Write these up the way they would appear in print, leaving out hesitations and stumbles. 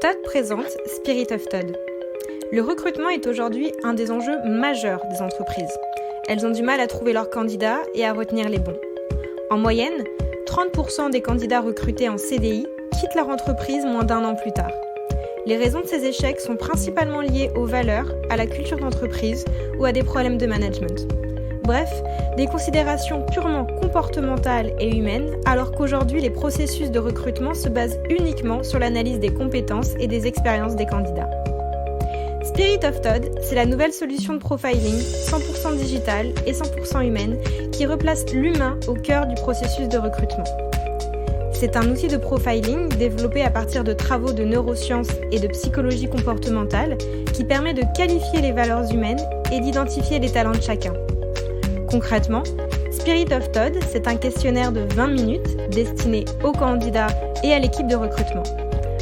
Todd présente Spirit of Todd. Le recrutement est aujourd'hui un des enjeux majeurs des entreprises. Elles ont du mal à trouver leurs candidats et à retenir les bons. En moyenne, 30% des candidats recrutés en CDI quittent leur entreprise moins d'un an plus tard. Les raisons de ces échecs sont principalement liées aux valeurs, à la culture d'entreprise ou à des problèmes de management. Bref, des considérations purement comportementales et humaines, alors qu'aujourd'hui les processus de recrutement se basent uniquement sur l'analyse des compétences et des expériences des candidats. Spirit of Todd, c'est la nouvelle solution de profiling 100% digitale et 100% humaine qui replace l'humain au cœur du processus de recrutement. C'est un outil de profiling développé à partir de travaux de neurosciences et de psychologie comportementale qui permet de qualifier les valeurs humaines et d'identifier les talents de chacun. Concrètement, Spirit of Todd, c'est un questionnaire de 20 minutes destiné aux candidats et à l'équipe de recrutement.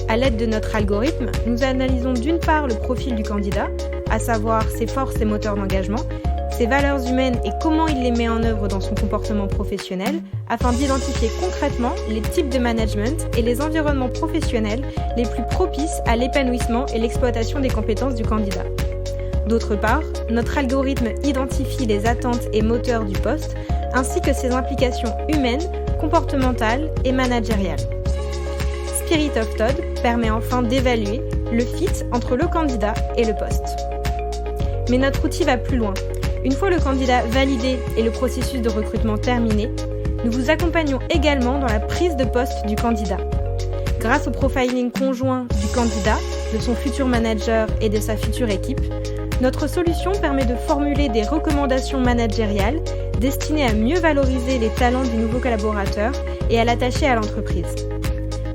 À l'aide de notre algorithme, nous analysons d'une part le profil du candidat, à savoir ses forces et moteurs d'engagement, ses valeurs humaines et comment il les met en œuvre dans son comportement professionnel, afin d'identifier concrètement les types de management et les environnements professionnels les plus propices à l'épanouissement et l'exploitation des compétences du candidat. D'autre part, notre algorithme identifie les attentes et moteurs du poste, ainsi que ses implications humaines, comportementales et managériales. Spirit of Todd permet enfin d'évaluer le fit entre le candidat et le poste. Mais notre outil va plus loin. Une fois le candidat validé et le processus de recrutement terminé, nous vous accompagnons également dans la prise de poste du candidat. Grâce au profiling conjoint du candidat, de son futur manager et de sa future équipe, notre solution permet de formuler des recommandations managériales destinées à mieux valoriser les talents du nouveau collaborateur et à l'attacher à l'entreprise.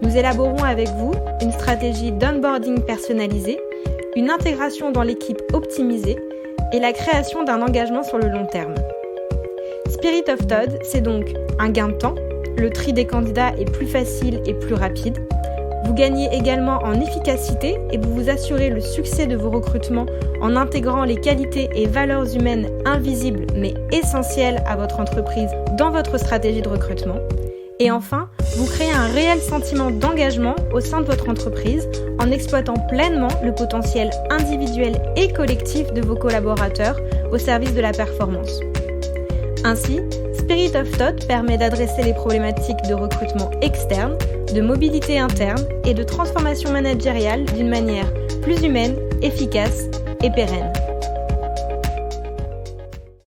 Nous élaborons avec vous une stratégie d'onboarding personnalisée, une intégration dans l'équipe optimisée et la création d'un engagement sur le long terme. Spirit of Todd, c'est donc un gain de temps, le tri des candidats est plus facile et plus rapide. Vous gagnez également en efficacité et vous vous assurez le succès de vos recrutements en intégrant les qualités et valeurs humaines invisibles mais essentielles à votre entreprise dans votre stratégie de recrutement. Et enfin, vous créez un réel sentiment d'engagement au sein de votre entreprise en exploitant pleinement le potentiel individuel et collectif de vos collaborateurs au service de la performance. Ainsi, Spirit of Todd permet d'adresser les problématiques de recrutement externe, de mobilité interne et de transformation managériale d'une manière plus humaine, efficace et pérenne.